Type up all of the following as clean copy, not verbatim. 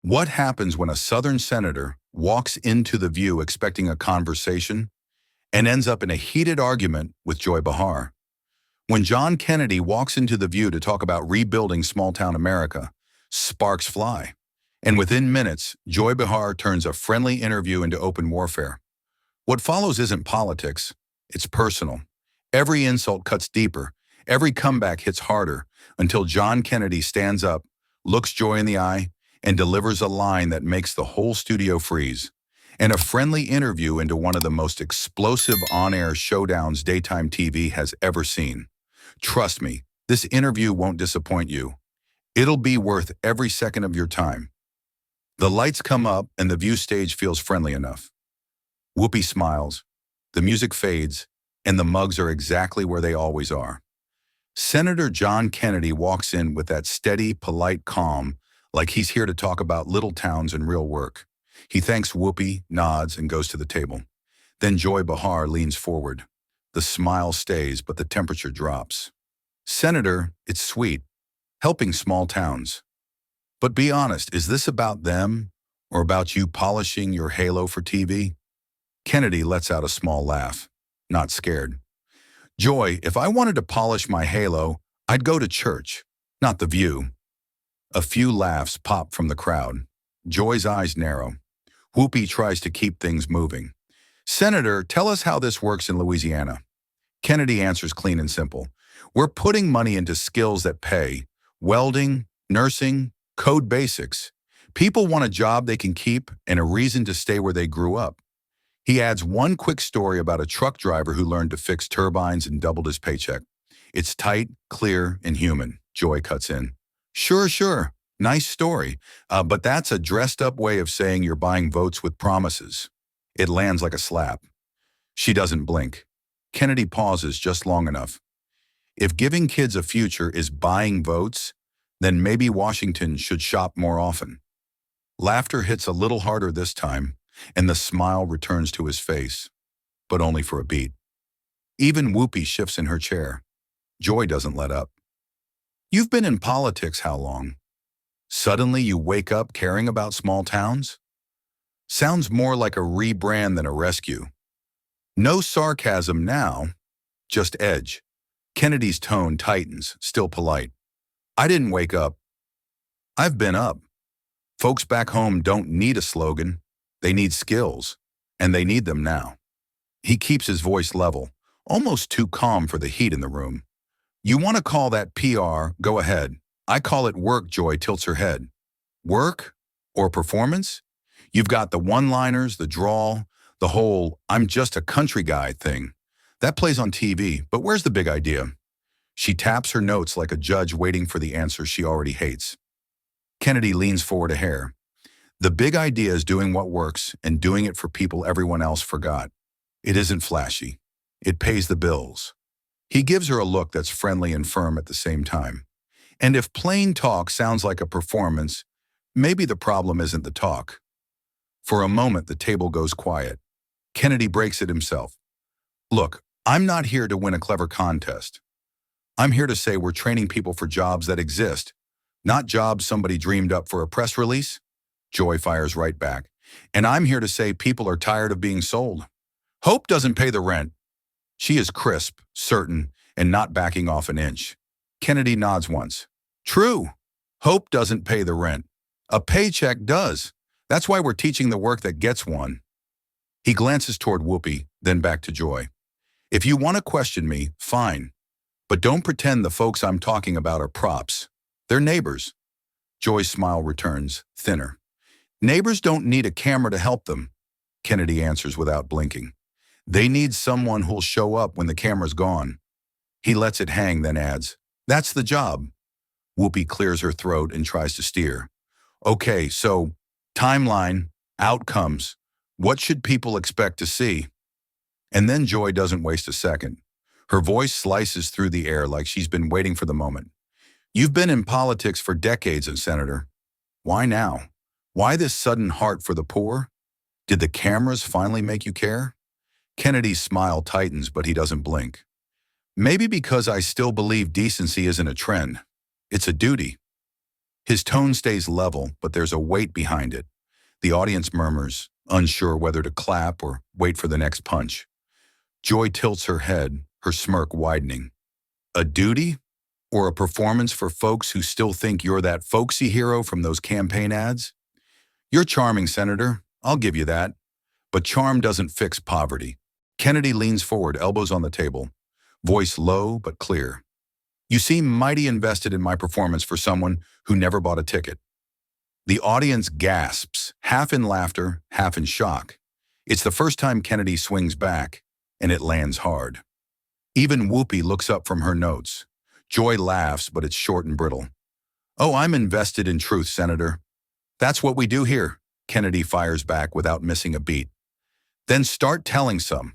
What happens when a Southern senator walks into the View expecting a conversation and ends up in a heated argument with Joy Behar? When John Kennedy walks into the View to talk about rebuilding small-town America, sparks fly. And within minutes, Joy Behar turns a friendly interview into open warfare. What follows isn't politics, it's personal. Every insult cuts deeper, every comeback hits harder, until John Kennedy stands up, looks Joy in the eye, and delivers a line that makes the whole studio freeze. And a friendly interview into one of the most explosive on-air showdowns daytime TV has ever seen. Trust me, this interview won't disappoint you. It'll be worth every second of your time. The lights come up and the View stage feels friendly enough. Whoopi smiles, the music fades, and the mugs are exactly where they always are. Senator John Kennedy walks in with that steady, polite calm, like he's here to talk about little towns and real work. He thanks Whoopi, nods, and goes to the table. Then Joy Behar leans forward. The smile stays, but the temperature drops. Senator, it's sweet, helping small towns. But be honest, is this about them or about you polishing your halo for TV? Kennedy lets out a small laugh, not scared. Joy, if I wanted to polish my halo, I'd go to church, not the View. A few laughs pop from the crowd. Joy's eyes narrow. Whoopi tries to keep things moving. Senator, tell us how this works in Louisiana. Kennedy answers clean and simple. We're putting money into skills that pay. Welding, nursing, code basics. People want a job they can keep and a reason to stay where they grew up. He adds one quick story about a truck driver who learned to fix turbines and doubled his paycheck. It's tight, clear, and human. Joy cuts in. Sure. Nice story. But that's a dressed-up way of saying you're buying votes with promises. It lands like a slap. She doesn't blink. Kennedy pauses just long enough. If giving kids a future is buying votes, then maybe Washington should shop more often. Laughter hits a little harder this time, and the smile returns to his face, but only for a beat. Even Whoopi shifts in her chair. Joy doesn't let up. You've been in politics how long? Suddenly you wake up caring about small towns? Sounds more like a rebrand than a rescue. No sarcasm now, just edge. Kennedy's tone tightens, still polite. I didn't wake up. I've been up. Folks back home don't need a slogan. They need skills, and they need them now. He keeps his voice level, almost too calm for the heat in the room. You want to call that PR, go ahead. I call it work, Joy tilts her head. Work or performance? You've got the one-liners, the drawl, the whole I'm just a country guy thing. That plays on TV, but where's the big idea? She taps her notes like a judge waiting for the answer she already hates. Kennedy leans forward a hair. The big idea is doing what works and doing it for people everyone else forgot. It isn't flashy. It pays the bills. He gives her a look that's friendly and firm at the same time. And if plain talk sounds like a performance, maybe the problem isn't the talk. For a moment, the table goes quiet. Kennedy breaks it himself. Look, I'm not here to win a clever contest. I'm here to say we're training people for jobs that exist, not jobs somebody dreamed up for a press release. Joy fires right back. And I'm here to say people are tired of being sold. Hope doesn't pay the rent. She is crisp, certain, and not backing off an inch. Kennedy nods once. True. Hope doesn't pay the rent. A paycheck does. That's why we're teaching the work that gets one. He glances toward Whoopi, then back to Joy. If you want to question me, fine. But don't pretend the folks I'm talking about are props. They're neighbors. Joy's smile returns, thinner. Neighbors don't need a camera to help them, Kennedy answers without blinking. They need someone who'll show up when the camera's gone. He lets it hang, then adds, that's the job. Whoopi clears her throat and tries to steer. Okay, so, timeline, outcomes. What should people expect to see? And then Joy doesn't waste a second. Her voice slices through the air like she's been waiting for the moment. You've been in politics for decades, Senator. Why now? Why this sudden heart for the poor? Did the cameras finally make you care? Kennedy's smile tightens, but he doesn't blink. Maybe because I still believe decency isn't a trend. It's a duty. His tone stays level, but there's a weight behind it. The audience murmurs, unsure whether to clap or wait for the next punch. Joy tilts her head, her smirk widening. A duty? Or a performance for folks who still think you're that folksy hero from those campaign ads? You're charming, Senator. I'll give you that. But charm doesn't fix poverty. Kennedy leans forward, elbows on the table, voice low but clear. You seem mighty invested in my performance for someone who never bought a ticket. The audience gasps, half in laughter, half in shock. It's the first time Kennedy swings back, and it lands hard. Even Whoopi looks up from her notes. Joy laughs, but it's short and brittle. Oh, I'm invested in truth, Senator. That's what we do here, Kennedy fires back without missing a beat. Then start telling some.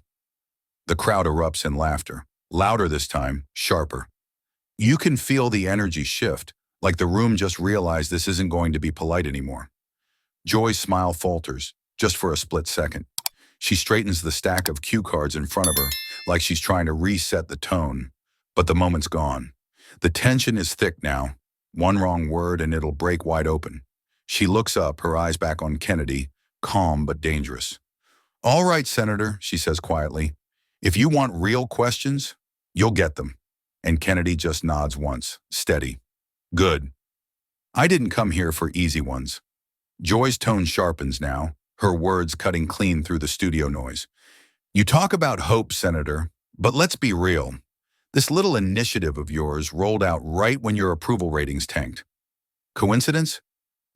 The crowd erupts in laughter, louder this time, sharper. You can feel the energy shift, like the room just realized this isn't going to be polite anymore. Joy's smile falters, just for a split second. She straightens the stack of cue cards in front of her, like she's trying to reset the tone. But the moment's gone. The tension is thick now. One wrong word and it'll break wide open. She looks up, her eyes back on Kennedy, calm but dangerous. All right, Senator, she says quietly. If you want real questions, you'll get them. And Kennedy just nods once, steady. Good. I didn't come here for easy ones. Joy's tone sharpens now, her words cutting clean through the studio noise. You talk about hope, Senator, but let's be real. This little initiative of yours rolled out right when your approval ratings tanked. Coincidence?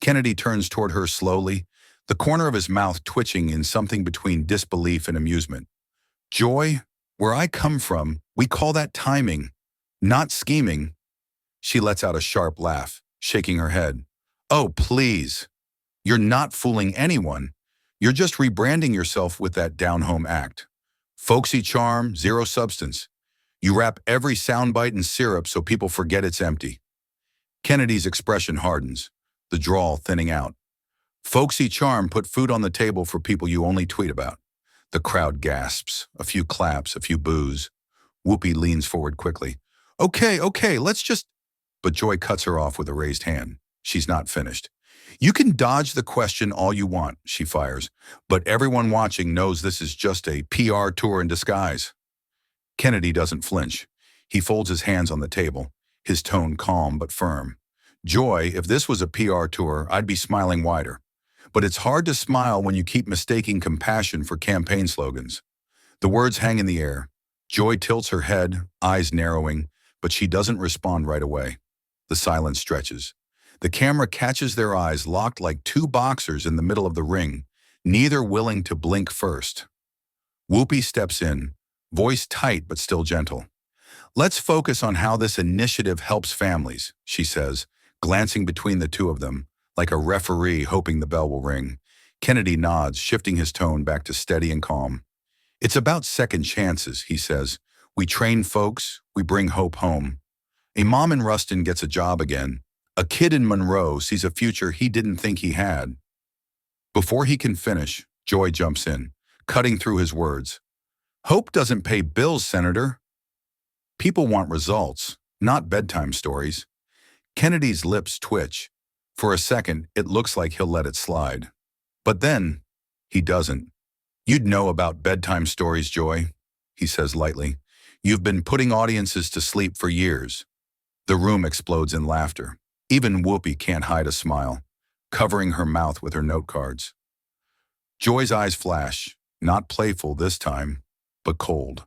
Kennedy turns toward her slowly, the corner of his mouth twitching in something between disbelief and amusement. Joy, where I come from, we call that timing, not scheming. She lets out a sharp laugh, shaking her head. Oh, please. You're not fooling anyone. You're just rebranding yourself with that down-home act. Folksy charm, zero substance. You wrap every soundbite in syrup so people forget it's empty. Kennedy's expression hardens, the drawl thinning out. Folksy charm put food on the table for people you only tweet about. The crowd gasps, a few claps, a few boos. Whoopi leans forward quickly. Okay, let's just... But Joy cuts her off with a raised hand. She's not finished. You can dodge the question all you want, she fires, but everyone watching knows this is just a PR tour in disguise. Kennedy doesn't flinch. He folds his hands on the table, his tone calm but firm. Joy, if this was a PR tour, I'd be smiling wider. But it's hard to smile when you keep mistaking compassion for campaign slogans. The words hang in the air. Joy tilts her head, eyes narrowing, but she doesn't respond right away. The silence stretches. The camera catches their eyes locked like two boxers in the middle of the ring, neither willing to blink first. Whoopi steps in, voice tight but still gentle. Let's focus on how this initiative helps families, she says, glancing between the two of them, like a referee hoping the bell will ring. Kennedy nods, shifting his tone back to steady and calm. It's about second chances, he says. We train folks, we bring hope home. A mom in Ruston gets a job again. A kid in Monroe sees a future he didn't think he had. Before he can finish, Joy jumps in, cutting through his words. Hope doesn't pay bills, Senator. People want results, not bedtime stories. Kennedy's lips twitch. For a second, it looks like he'll let it slide. But then, he doesn't. You'd know about bedtime stories, Joy, he says lightly. You've been putting audiences to sleep for years. The room explodes in laughter. Even Whoopi can't hide a smile, covering her mouth with her note cards. Joy's eyes flash, not playful this time, but cold.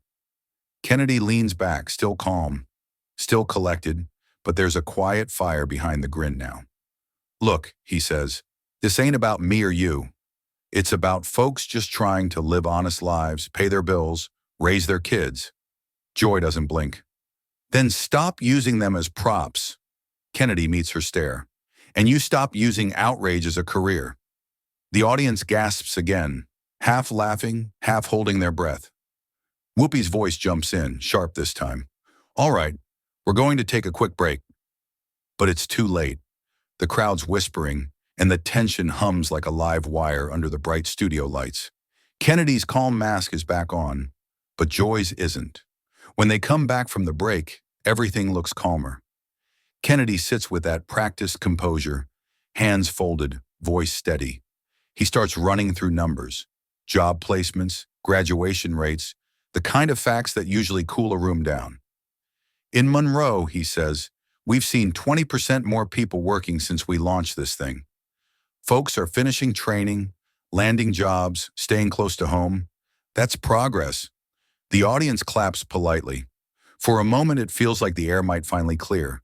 Kennedy leans back, still calm, still collected, but there's a quiet fire behind the grin now. Look, he says, this ain't about me or you. It's about folks just trying to live honest lives, pay their bills, raise their kids. Joy doesn't blink. Then stop using them as props. Kennedy meets her stare. And you stop using outrage as a career. The audience gasps again, half laughing, half holding their breath. Whoopi's voice jumps in, sharp this time. All right, we're going to take a quick break. But it's too late. The crowd's whispering, and the tension hums like a live wire under the bright studio lights. Kennedy's calm mask is back on, but Joy's isn't. When they come back from the break, everything looks calmer. Kennedy sits with that practiced composure, hands folded, voice steady. He starts running through numbers, job placements, graduation rates, the kind of facts that usually cool a room down. In Monroe, he says, we've seen 20% more people working since we launched this thing. Folks are finishing training, landing jobs, staying close to home. That's progress. The audience claps politely. For a moment, it feels like the air might finally clear.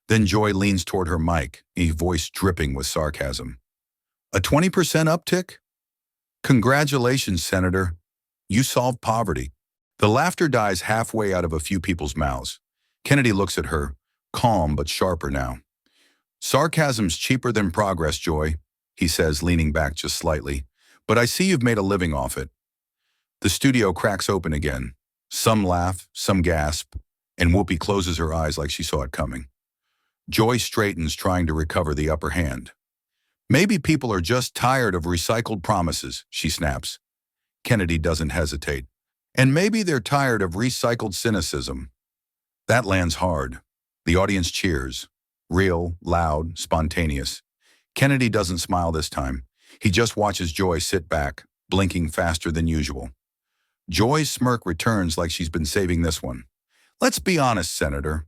Then Joy leans toward her mic, a voice dripping with sarcasm. A 20% uptick? Congratulations, Senator. You solved poverty. The laughter dies halfway out of a few people's mouths. Kennedy looks at her, calm but sharper now. Sarcasm's cheaper than progress, Joy, he says, leaning back just slightly. But I see you've made a living off it. The studio cracks open again. Some laugh, some gasp, and Whoopi closes her eyes like she saw it coming. Joy straightens, trying to recover the upper hand. Maybe people are just tired of recycled promises, she snaps. Kennedy doesn't hesitate. And maybe they're tired of recycled cynicism. That lands hard. The audience cheers. Real, loud, spontaneous. Kennedy doesn't smile this time. He just watches Joy sit back, blinking faster than usual. Joy's smirk returns like she's been saving this one. Let's be honest, Senator.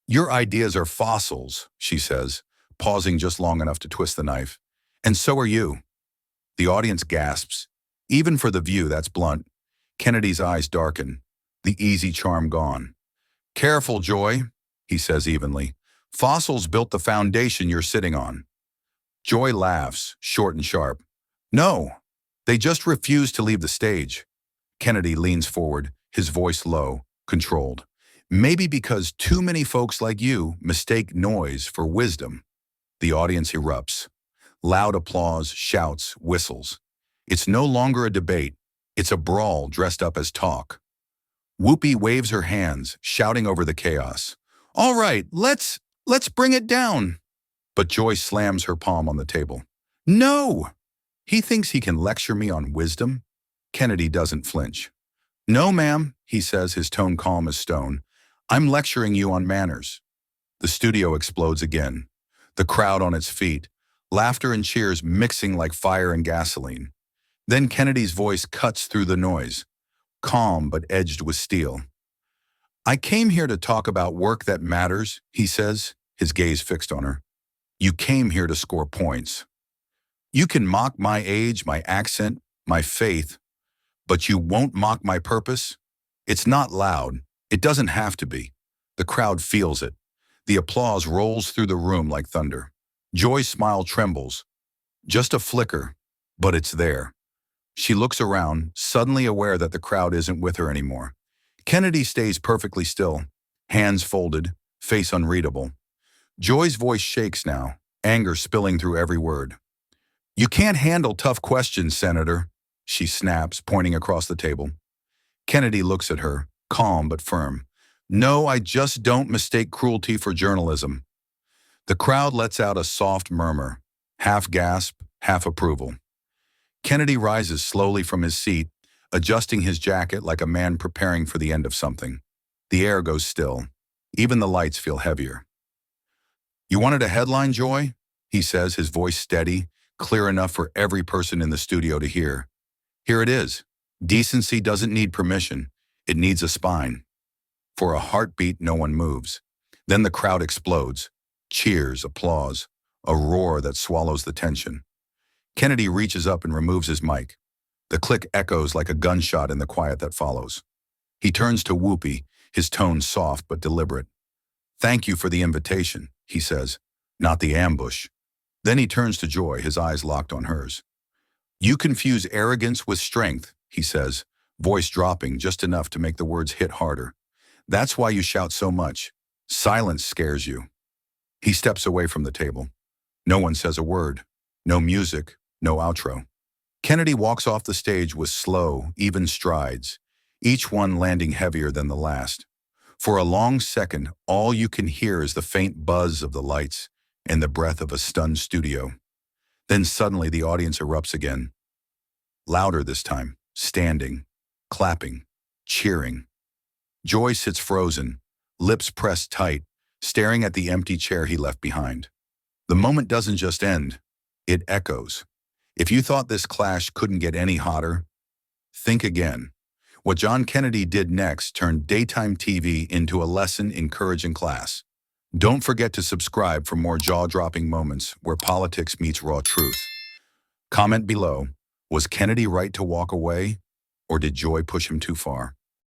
Your ideas are fossils, she says, pausing just long enough to twist the knife. And so are you. The audience gasps. Even for the view, that's blunt. Kennedy's eyes darken, the easy charm gone. Careful, Joy, he says evenly. Fossils built the foundation you're sitting on. Joy laughs, short and sharp. No, they just refuse to leave the stage. Kennedy leans forward, his voice low, controlled. Maybe because too many folks like you mistake noise for wisdom. The audience erupts. Loud applause, shouts, whistles. It's no longer a debate. It's a brawl dressed up as talk. Whoopi waves her hands, shouting over the chaos. All right, let's bring it down. But Joy slams her palm on the table. No! He thinks he can lecture me on wisdom? Kennedy doesn't flinch. No, ma'am, he says, his tone calm as stone. I'm lecturing you on manners. The studio explodes again. The crowd on its feet, laughter and cheers mixing like fire and gasoline. Then Kennedy's voice cuts through the noise, calm but edged with steel. I came here to talk about work that matters, he says, his gaze fixed on her. You came here to score points. You can mock my age, my accent, my faith, but you won't mock my purpose? It's not loud. It doesn't have to be. The crowd feels it. The applause rolls through the room like thunder. Joy's smile trembles. Just a flicker, but it's there. She looks around, suddenly aware that the crowd isn't with her anymore. Kennedy stays perfectly still, hands folded, face unreadable. Joy's voice shakes now, anger spilling through every word. You can't handle tough questions, Senator, she snaps, pointing across the table. Kennedy looks at her, calm but firm. No, I just don't mistake cruelty for journalism. The crowd lets out a soft murmur, half gasp, half approval. Kennedy rises slowly from his seat, adjusting his jacket like a man preparing for the end of something. The air goes still. Even the lights feel heavier. You wanted a headline, Joy? He says, his voice steady, clear enough for every person in the studio to hear. Here it is. Decency doesn't need permission. It needs a spine. For a heartbeat, no one moves. Then the crowd explodes. Cheers, applause, a roar that swallows the tension. Kennedy reaches up and removes his mic. The click echoes like a gunshot in the quiet that follows. He turns to Whoopi, his tone soft but deliberate. Thank you for the invitation, he says, not the ambush. Then he turns to Joy, his eyes locked on hers. You confuse arrogance with strength, he says, voice dropping just enough to make the words hit harder. That's why you shout so much. Silence scares you. He steps away from the table. No one says a word. No music, no outro. Kennedy walks off the stage with slow, even strides, each one landing heavier than the last. For a long second, all you can hear is the faint buzz of the lights and the breath of a stunned studio. Then suddenly the audience erupts again. Louder this time, standing, clapping, cheering. Joy sits frozen, lips pressed tight, staring at the empty chair he left behind. The moment doesn't just end, it echoes. If you thought this clash couldn't get any hotter, think again. What John Kennedy did next turned daytime TV into a lesson in courage in class. Don't forget to subscribe for more jaw-dropping moments where politics meets raw truth. Comment below, was Kennedy right to walk away, or did Joy push him too far?